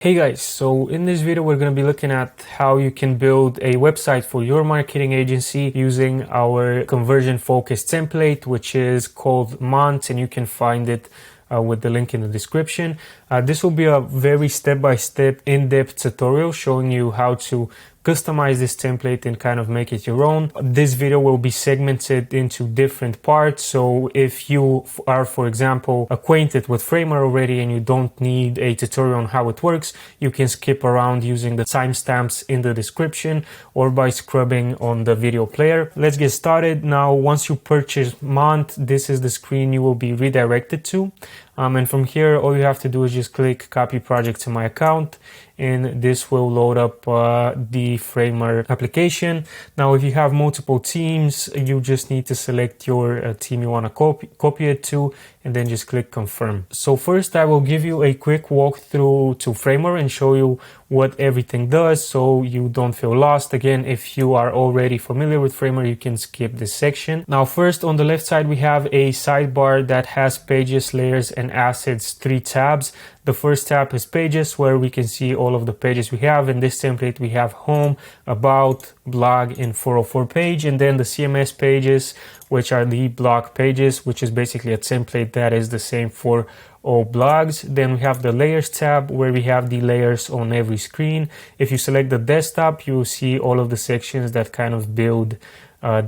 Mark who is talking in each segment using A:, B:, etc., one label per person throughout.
A: Hey guys, so in this video we're going to be looking at how you can build a website for your marketing agency using our conversion focused template, which is called Mont, and you can find it with the link in the description. This will be a very step-by-step in-depth tutorial showing you how to customize this template and kind of make it your own. This video will be segmented into different parts. So if you are, for example, acquainted with Framer already and you don't need a tutorial on how it works, you can skip around using the timestamps in the description or by scrubbing on the video player. Let's get started. Now, once you purchase Mont, this is the screen you will be redirected to. And from here, all you have to do is just click copy project to my account, and this will load up the Framer application. Now, if you have multiple teams, you just need to select your team you want to copy it to, and then just click confirm. So first, I will give you a quick walkthrough to Framer and show you what everything does so you don't feel lost. Again, if you are already familiar with Framer, you can skip this section. Now, first on the left side, we have a sidebar that has pages, layers, and assets, 3 tabs. The first tab is pages, where we can see all of the pages we have. In this template, we have home, about, blog, and 404 page, and then the CMS pages, which are the blog pages, which is basically a template that is the same for all blogs. Then we have the layers tab, where we have the layers on every screen. If you select the desktop, you will see all of the sections that kind of build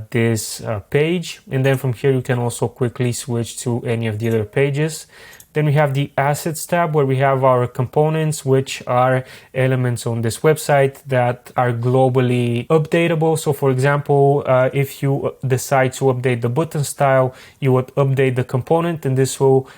A: this page. And then from here, you can also quickly switch to any of the other pages. Then we have the assets tab, where we have our components, which are elements on this website that are globally updatable. So for example, if you decide to update the button style, you would update the component, and this will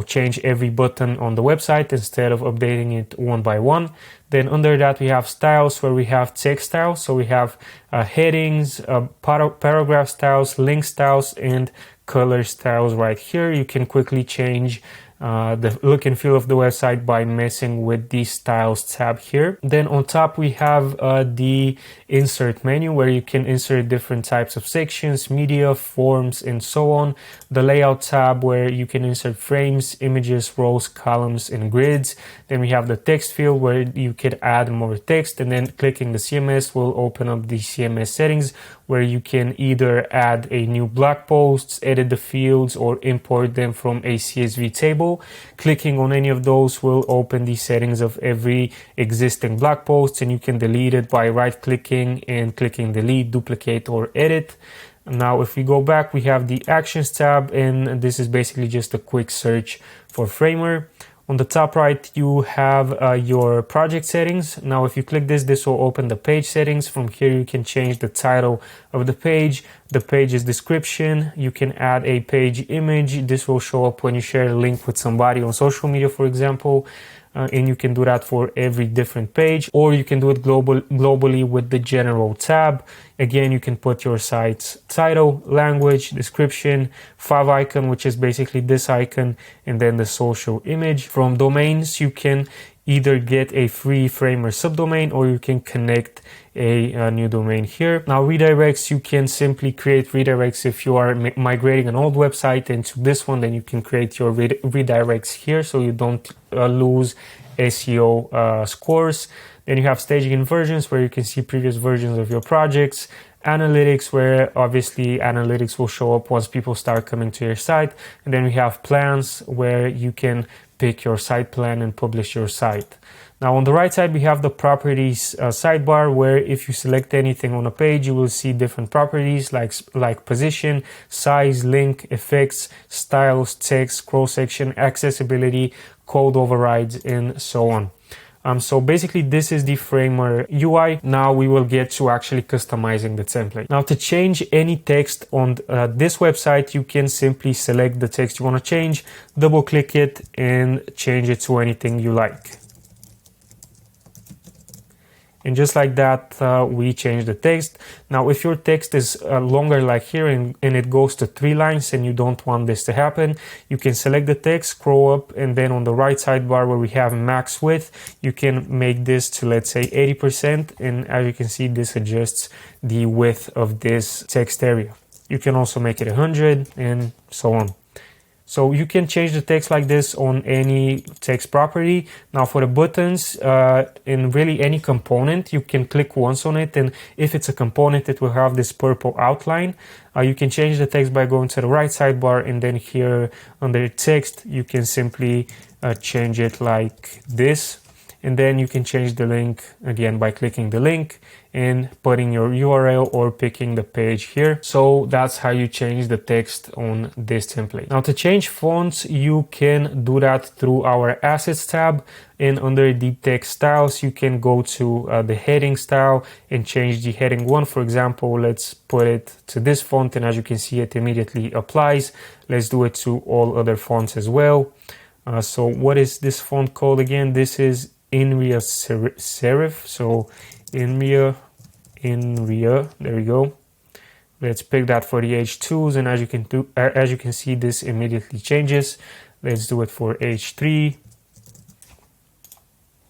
A: change every button on the website instead of updating it one by one. Then under that, we have styles, where we have text styles. So we have headings, paragraph styles, link styles, and color styles right here. You can quickly change the look and feel of the website by messing with the styles tab here. Then on top, we have the insert menu, where you can insert different types of sections, media, forms, and so on. The layout tab, where you can insert frames, images, rows, columns, and grids. Then we have the text field, where you could add more text, and then clicking the CMS will open up the CMS settings, where you can either add a new blog post, edit the fields, or import them from a CSV table. Clicking on any of those will open the settings of every existing blog post, and you can delete it by right-clicking and clicking delete, duplicate, or edit. Now, if we go back, we have the actions tab, and this is basically just a quick search for Framer. On the top right, you have your project settings. Now, if you click this will open the page settings. From here, you can change the title of the page's description. You can add a page image. This will show up when you share a link with somebody on social media, for example. And you can do that for every different page, or you can do it globally with the general tab. Again, you can put your site's title, language, description, favicon, which is basically this icon, and then the social image. From domains, you can either get a free Framer subdomain, or you can connect a new domain here. Now, redirects, you can simply create redirects. If you are migrating an old website into this one, then you can create your redirects here so you don't lose SEO scores. Then you have staging and versions, where you can see previous versions of your projects. Analytics, where obviously analytics will show up once people start coming to your site. And then we have plans, where you can pick your site plan and publish your site. Now, on the right side, we have the properties sidebar, where if you select anything on a page, you will see different properties like position, size, link, effects, styles, text, scroll section, accessibility, code overrides, and so on. So basically, this is the Framer UI. Now we will get to actually customizing the template. Now, to change any text on this website, you can simply select the text you want to change, double click it, and change it to anything you like. And just like that, we change the text. Now, if your text is longer like here and it goes to 3 lines and you don't want this to happen, you can select the text, scroll up, and then on the right sidebar where we have max width, you can make this to, let's say, 80%. And as you can see, this adjusts the width of this text area. You can also make it 100 and so on. So you can change the text like this on any text property. Now for the buttons, in really any component, you can click once on it, and if it's a component, it will have this purple outline. You can change the text by going to the right sidebar, and then here under text, you can simply change it like this. And then you can change the link again by clicking the link and putting your URL or picking the page here. So that's how you change the text on this template. Now to change fonts, you can do that through our assets tab, and under the text styles, you can go to the heading style and change the heading 1. For example, let's put it to this font, and as you can see, it immediately applies. Let's do it to all other fonts as well. So what is this font called again? This is Inria Serif, so Inria, there we go. Let's pick that for the H2s, and as you can see, this immediately changes. Let's do it for H3.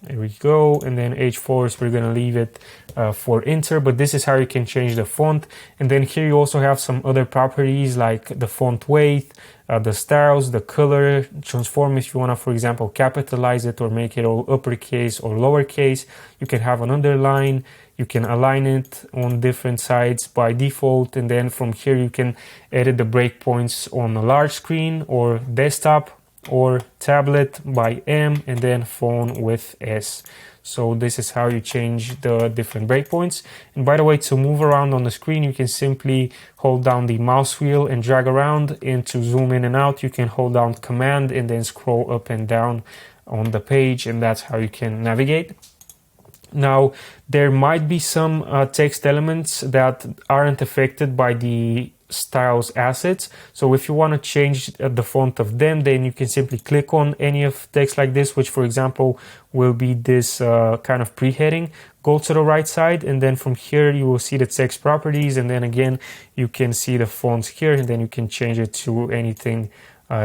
A: There we go, and then H4s, we're gonna leave it for enter, but this is how you can change the font. And then here you also have some other properties like the font weight, the styles, the color, transform if you wanna, for example, capitalize it or make it all uppercase or lowercase. You can have an underline, you can align it on different sides by default, and then from here you can edit the breakpoints on a large screen or desktop or tablet by M, and then phone with S. So this is how you change the different breakpoints. And by the way, to move around on the screen, you can simply hold down the mouse wheel and drag around, and to zoom in and out, you can hold down Command and then scroll up and down on the page, and that's how you can navigate. Now, there might be some text elements that aren't affected by the styles assets. So if you want to change the font of them, then you can simply click on any of text like this, which for example will be this kind of pre-heading. Go to the right side, and then from here you will see the text properties, and then again you can see the fonts here, and then you can change it to anything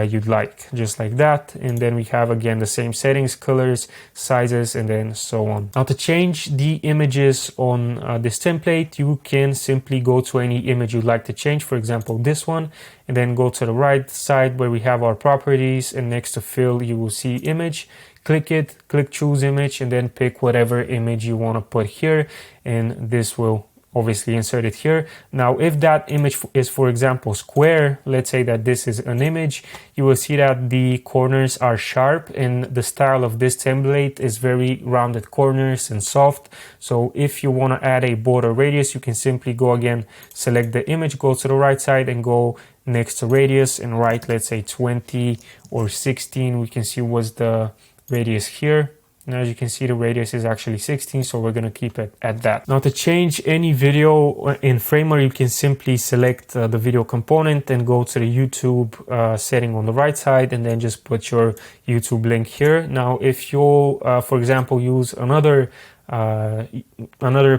A: you'd like, just like that. And then we have again the same settings, colors, sizes, and then so on. Now to change the images on this template, you can simply go to any image you'd like to change, for example this one, and then go to the right side where we have our properties, and next to fill you will see image. Click it, click choose image, and then pick whatever image you want to put here, and this will obviously insert it here. Now if that image is, for example, square, let's say that this is an image, you will see that the corners are sharp, and the style of this template is very rounded corners and soft. So if you want to add a border radius, you can simply go again, select the image, go to the right side and go next to radius and write, let's say 20 or 16. We can see what's the radius here. Now as you can see, the radius is actually 16, so we're going to keep it at that. Now to change any video in Framer, you can simply select the video component and go to the YouTube setting on the right side, and then just put your YouTube link here. Now if you, for example, use another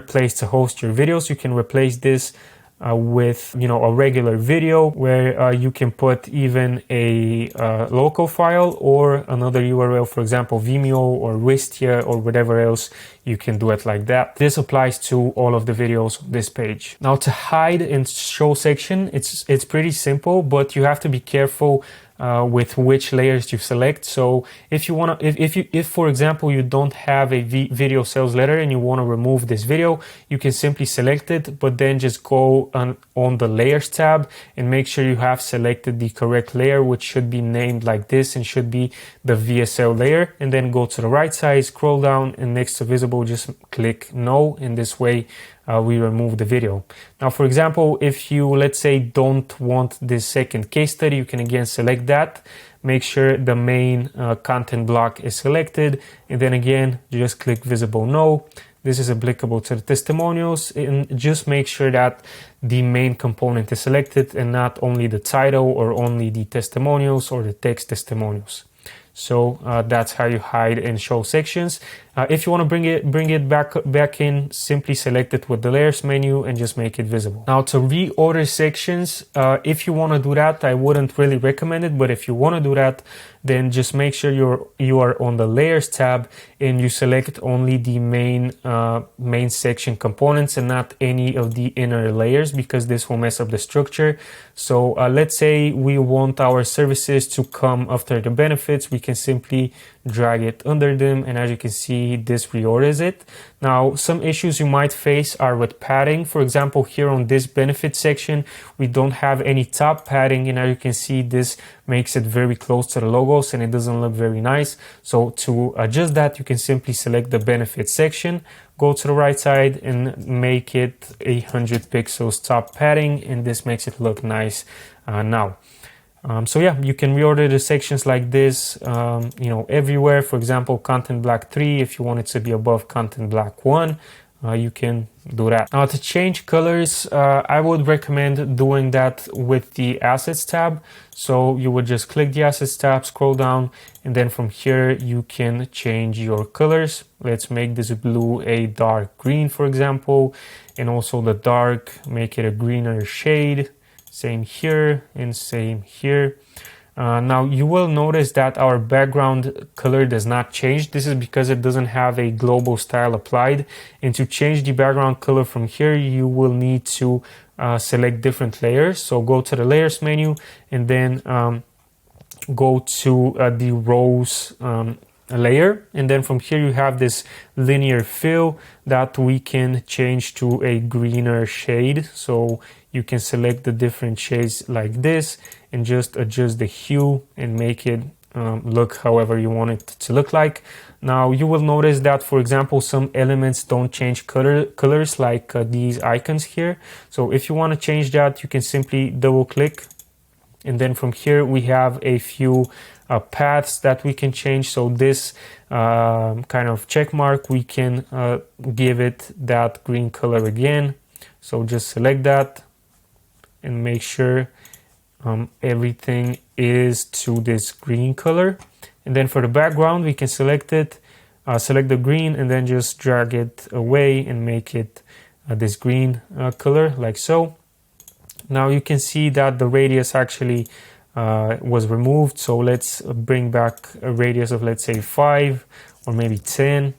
A: place to host your videos, you can replace this with, you know, a regular video where you can put even a local file or another URL, for example Vimeo or Wistia or whatever else. You can do it like that. This applies to all of the videos on this page. Now to hide and show section, it's pretty simple, but you have to be careful with which layers you select. So if you want to, if for example you don't have a video sales letter and you want to remove this video, you can simply select it, but then just go on the layers tab and make sure you have selected the correct layer, which should be named like this and should be the VSL layer. And then go to the right side, scroll down, and next to visible just click no. In this way we remove the video. Now for example, if you, let's say, don't want this second case study, you can again select that, make sure the main content block is selected, and then again just click visible no. This is applicable to the testimonials, and just make sure that the main component is selected and not only the title or only the testimonials or the text testimonials. So that's how you hide and show sections. If you want to bring it back in, simply select it with the layers menu and just make it visible. Now to reorder sections, if you want to do that, I wouldn't really recommend it, but if you want to do that, then just make sure you are on the layers tab and you select only the main section components and not any of the inner layers, because this will mess up the structure. So let's say we want our services to come after the benefits. We can simply drag it under them, and as you can see, this reorders it. Now, some issues you might face are with padding. For example, here on this benefit section, we don't have any top padding, and as you can see, this makes it very close to the logos and it doesn't look very nice. So to adjust that, you can simply select the benefit section, go to the right side and make it 100 pixels top padding, and this makes it look nice now. So yeah, you can reorder the sections like this, everywhere. For example, content block 3, if you want it to be above content block 1, you can do that. Now to change colors, I would recommend doing that with the assets tab. So you would just click the assets tab, scroll down, and then from here you can change your colors. Let's make this blue a dark green, for example, and also the dark, make it a greener shade. Same here and same here. Now you will notice that our background color does not change. This is because it doesn't have a global style applied. And to change the background color from here, you will need to select different layers. So go to the layers menu and then go to the rows layer, and then from here you have this linear fill that we can change to a greener shade. So you can select the different shades like this and just adjust the hue and make it look however you want it to look like. Now you will notice that, for example, some elements don't change colors like these icons here. So if you want to change that, you can simply double click, and then from here we have a few paths that we can change. So this kind of check mark, we can give it that green color again. So just select that and make sure everything is to this green color. And then for the background, we can select it, select the green, and then just drag it away and make it this green color, like so. Now you can see that the radius actually was removed. So let's bring back a radius of, let's say, 5 or maybe 10.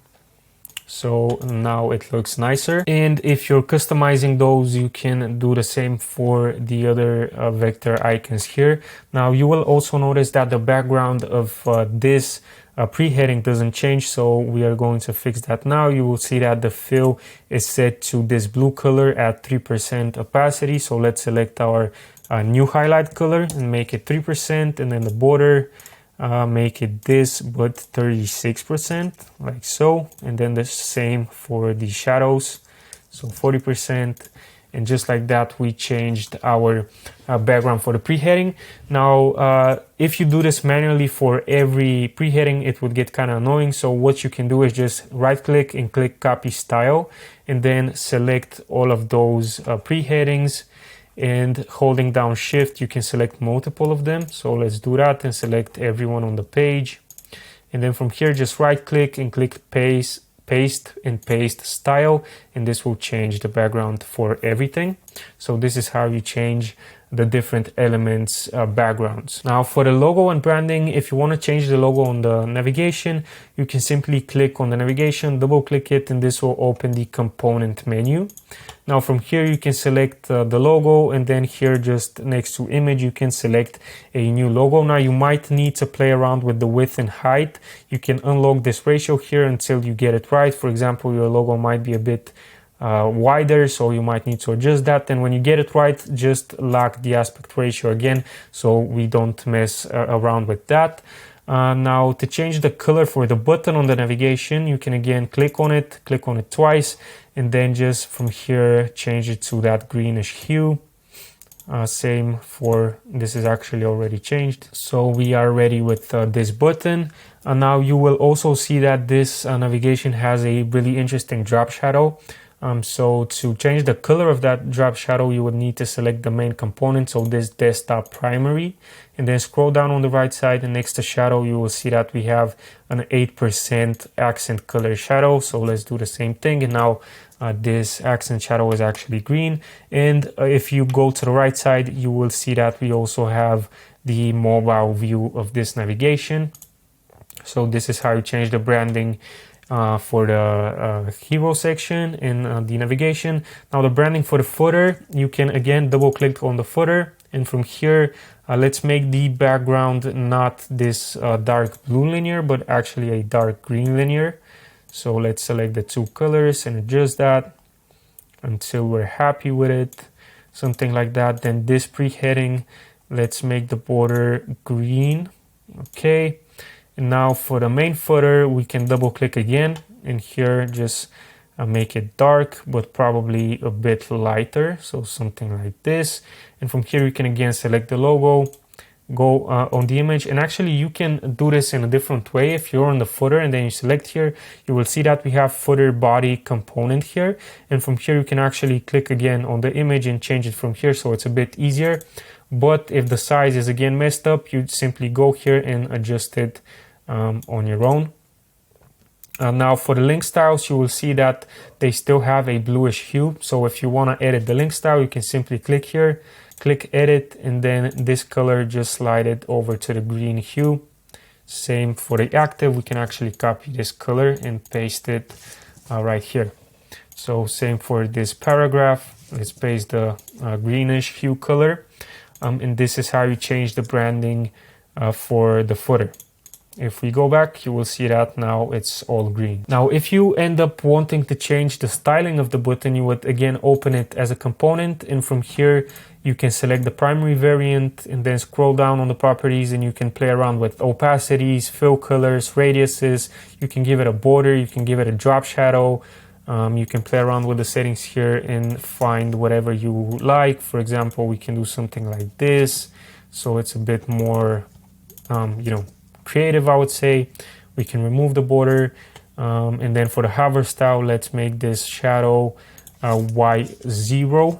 A: So now it looks nicer. And if you're customizing those, you can do the same for the other vector icons here. Now you will also notice that the background of this pre-heading doesn't change, so we are going to fix that now. You will see that the fill is set to this blue color at 3% opacity. So let's select our new highlight color and make it 3%, and then the border make it this but 36%, like so, and then the same for the shadows, so 40%. And just like that, we changed our background for the pre-heading. Now, if you do this manually for every pre-heading, it would get kind of annoying. So what you can do is just right click and click copy style, and then select all of those pre-headings, and holding down shift, you can select multiple of them. So let's do that and select everyone on the page. And then from here, just right click and click paste and paste style, and this will change the background for everything. So this is how you change the different elements backgrounds. Now for the logo and branding, if you want to change the logo on the navigation, you can simply click on the navigation, double click it, and this will open the component menu. Now from here you can select the logo, and then here just next to image you can select a new logo. Now you might need to play around with the width and height. You can unlock this ratio here until you get it right. For example, your logo might be a bit wider, so you might need to adjust that. And when you get it right, just lock the aspect ratio again so we don't mess around with that. Now to change the color for the button on the navigation, you can again click on it twice, and then just from here change it to that greenish hue. Same for this, is actually already changed. So we are ready with this button. Now you will also see that this navigation has a really interesting drop shadow. So to change the color of that drop shadow, you would need to select the main component, so this desktop primary, and then scroll down on the right side, and next to shadow you will see that we have an 8% accent color shadow. So let's do the same thing, and now this accent shadow is actually green. And if you go to the right side, you will see that we also have the mobile view of this navigation. So this is how you change the branding for the hero section in the navigation. Now the branding for the footer, you can again double click on the footer, and from here let's make the background not this dark blue linear, but actually a dark green linear. So let's select the two colors and adjust that until we're happy with it, something like that. Then this pre-heading, let's make the border green. Okay. And now for the main footer, we can double click again, and here just make it dark, but probably a bit lighter, so something like this. And from here you can again select the logo, go on the image, and actually you can do this in a different way. If you're on the footer and then you select here, you will see that we have footer body component here, and from here you can actually click again on the image and change it from here, so it's a bit easier. But if the size is again messed up, you simply go here and adjust it on your own. Now for the link styles, you will see that they still have a bluish hue. So if you want to edit the link style, you can simply click here, click edit, and then this color, just slide it over to the green hue. Same for the active, we can actually copy this color and paste it right here. So same for this paragraph, let's paste the greenish hue color. And this is how you change the branding for the footer. If we go back, you will see that now it's all green. Now, if you end up wanting to change the styling of the button, you would again open it as a component, and from here you can select the primary variant and then scroll down on the properties, and you can play around with opacities, fill colors, radiuses. You can give it a border, you can give it a drop shadow. You can play around with the settings here and find whatever you like. For example, we can do something like this, so it's a bit more creative, I would say. We can remove the border, and then for the hover style, let's make this shadow Y0,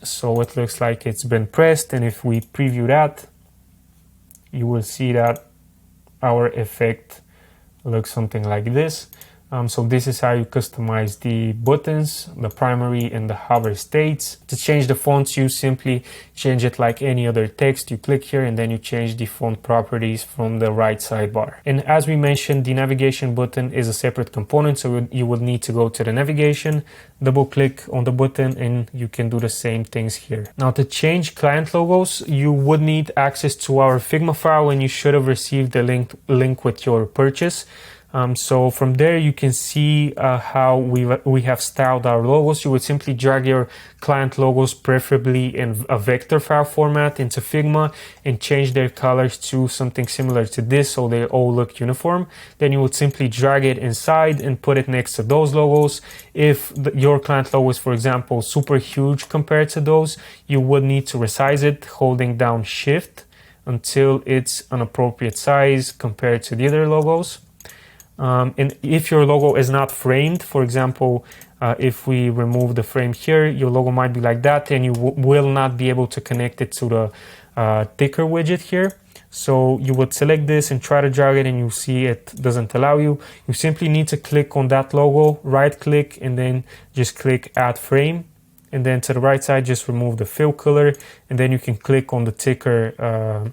A: so it looks like it's been pressed. And if we preview that, you will see that our effect looks something like this. So this is how you customize the buttons, the primary and the hover states. To change the fonts, you simply change it like any other text. You click here and then you change the font properties from the right sidebar. And as we mentioned, the navigation button is a separate component, so you would need to go to the navigation, double click on the button, and you can do the same things here. Now to change client logos, you would need access to our Figma file, and you should have received the link with your purchase. So from there you can see how we have styled our logos. You would simply drag your client logos, preferably in a vector file format, into Figma and change their colors to something similar to this, so they all look uniform. Then you would simply drag it inside and put it next to those logos. If your client logo is, for example, super huge compared to those, you would need to resize it holding down Shift until it's an appropriate size compared to the other logos. And if your logo is not framed, for example, if we remove the frame here, your logo might be like that, and you will not be able to connect it to the ticker widget here. So you would select this and try to drag it, and you see it doesn't allow you. You simply need to click on that logo, right click, and then just click Add Frame. And then to the right side, just remove the fill color, and then you can click on the ticker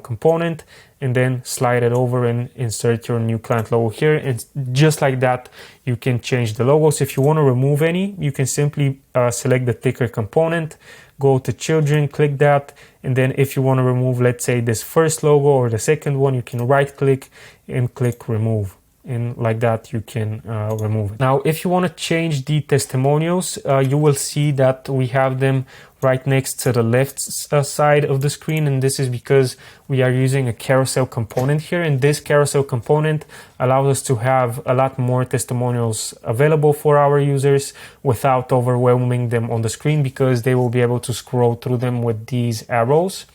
A: component, and then slide it over and insert your new client logo here. And just like that, you can change the logos. If you want to remove any, you can simply select the ticker component, go to children, click that, and then if you want to remove, let's say, this first logo or the second one, you can right click and click remove. And like that, you can remove it. Now, if you want to change the testimonials, you will see that we have them right next to the left side of the screen, and this is because we are using a carousel component here, and this carousel component allows us to have a lot more testimonials available for our users without overwhelming them on the screen, because they will be able to scroll through them with these arrows.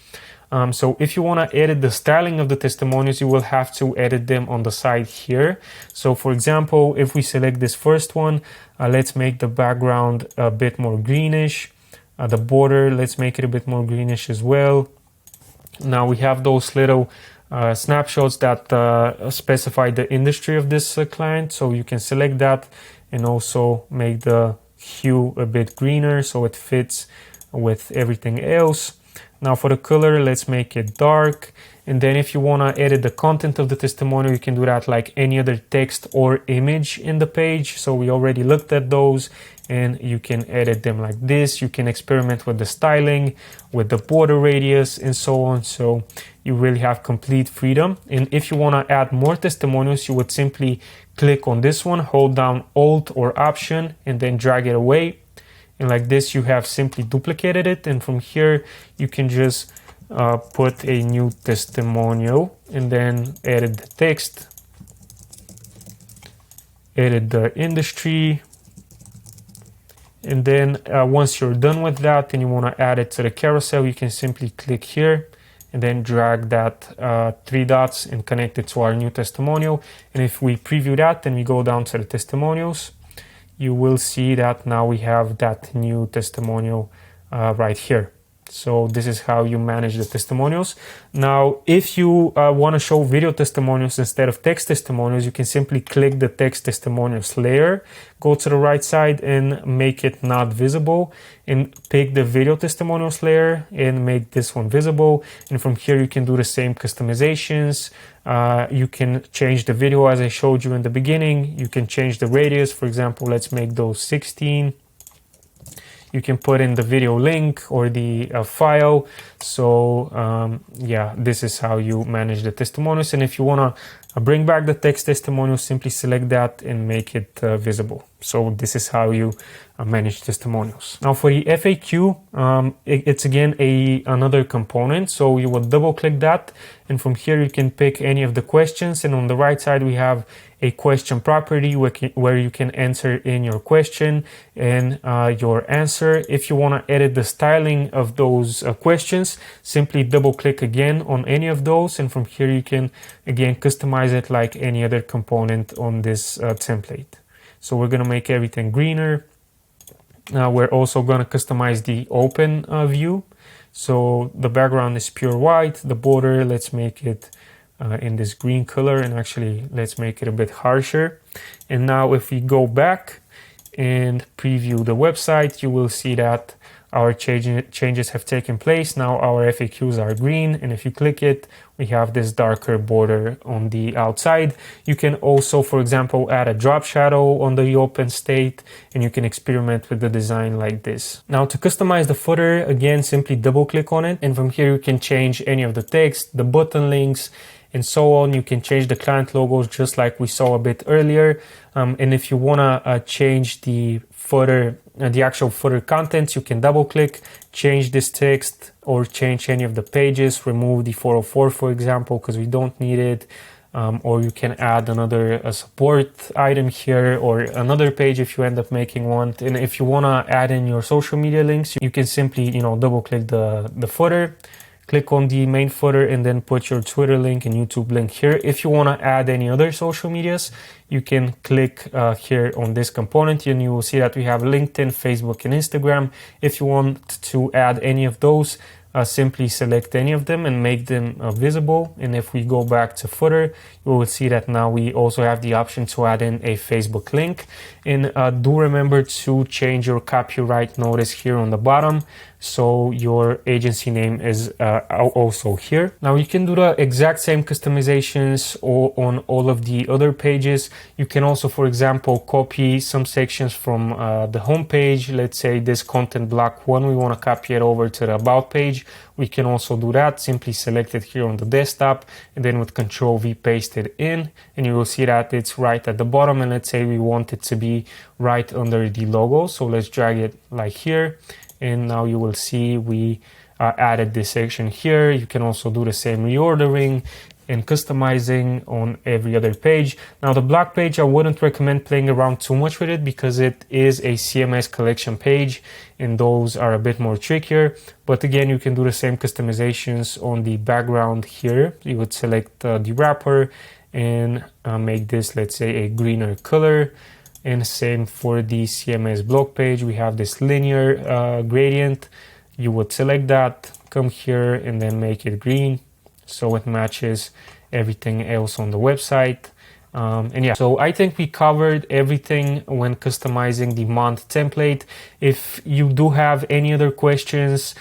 A: So if you want to edit the styling of the testimonials, you will have to edit them on the side here. So for example, if we select this first one, let's make the background a bit more greenish. The border, let's make it a bit more greenish as well. Now we have those little snapshots that specify the industry of this client. So you can select that and also make the hue a bit greener so it fits with everything else. Now for the color, let's make it dark. And then if you want to edit the content of the testimonial, you can do that like any other text or image in the page. So we already looked at those, and you can edit them like this. You can experiment with the styling, with the border radius and so on. So you really have complete freedom. And if you want to add more testimonials, you would simply click on this one, hold down Alt or Option, and then drag it away. And like this, you have simply duplicated it. And from here, you can just put a new testimonial and then edit the text, edit the industry. And then once you're done with that and you want to add it to the carousel, you can simply click here and then drag that 3 dots and connect it to our new testimonial. And if we preview that and we go down to the testimonials, you will see that now we have that new testimonial right here. So this is how you manage the testimonials. Now, if you want to show video testimonials instead of text testimonials, you can simply click the text testimonials layer, go to the right side and make it not visible, and pick the video testimonials layer and make this one visible. And from here, you can do the same customizations. You can change the video as I showed you in the beginning. You can change the radius. For example, let's make those 16. You can put in the video link or the file. So yeah, this is how you manage the testimonials. And if you want to bring back the text testimonial, simply select that and make it visible. So this is how you manage testimonials. Now for the FAQ, it's again another component. So you would double click that, and from here you can pick any of the questions. And on the right side, we have a question property where you can enter in your question and your answer. If you want to edit the styling of those questions, simply double click again on any of those, and from here you can again customize it like any other component on this template. So we're going to make everything greener. We're also going to customize the open view. So the background is pure white. The border, let's make it in this green color, and actually let's make it a bit harsher. And now if we go back and preview the website, you will see that our changes have taken place. Now our FAQs are green, and if you click it, we have this darker border on the outside. You can also, for example, add a drop shadow on the open state, and you can experiment with the design like this. Now to customize the footer, again, simply double click on it, and from here you can change any of the text, the button links, and so on. You can change the client logos just like we saw a bit earlier. And if you want to change the footer, the actual footer contents, you can double click, change this text, or change any of the pages, remove the 404, for example, because we don't need it. Or you can add another support item here, or another page if you end up making one. And if you want to add in your social media links, you can simply, double click the footer, click on the main footer, and then put your Twitter link and YouTube link here. If you want to add any other social medias, you can click here on this component, and you will see that we have LinkedIn, Facebook, and Instagram. If you want to add any of those, simply select any of them and make them visible. And if we go back to footer, you will see that now we also have the option to add in a Facebook link. And do remember to change your copyright notice here on the bottom, so your agency name is also here. Now you can do the exact same customizations on all of the other pages. You can also, for example, copy some sections from the home page. Let's say this content block 1, we want to copy it over to the about page. We can also do that. Simply select it here on the desktop, and then with Control V paste it in, and you will see that it's right at the bottom. And let's say we want it to be right under the logo, so let's drag it like here, and now you will see we added this section here. You can also do the same reordering, and customizing on every other page. Now the blog page, I wouldn't recommend playing around too much with it because it is a CMS collection page and those are a bit more trickier. But again, you can do the same customizations on the background here. You would select the wrapper and make this, let's say, a greener color. And same for the CMS blog page. We have this linear gradient. You would select that, come here and then make it green so it matches everything else on the website. And yeah, so I think we covered everything when customizing the Mont template. If you do have any other questions,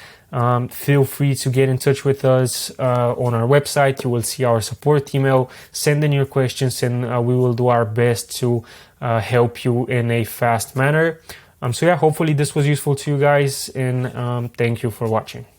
A: feel free to get in touch with us on our website. You will see our support email. Send in your questions and we will do our best to help you in a fast manner. So yeah, hopefully this was useful to you guys, and thank you for watching.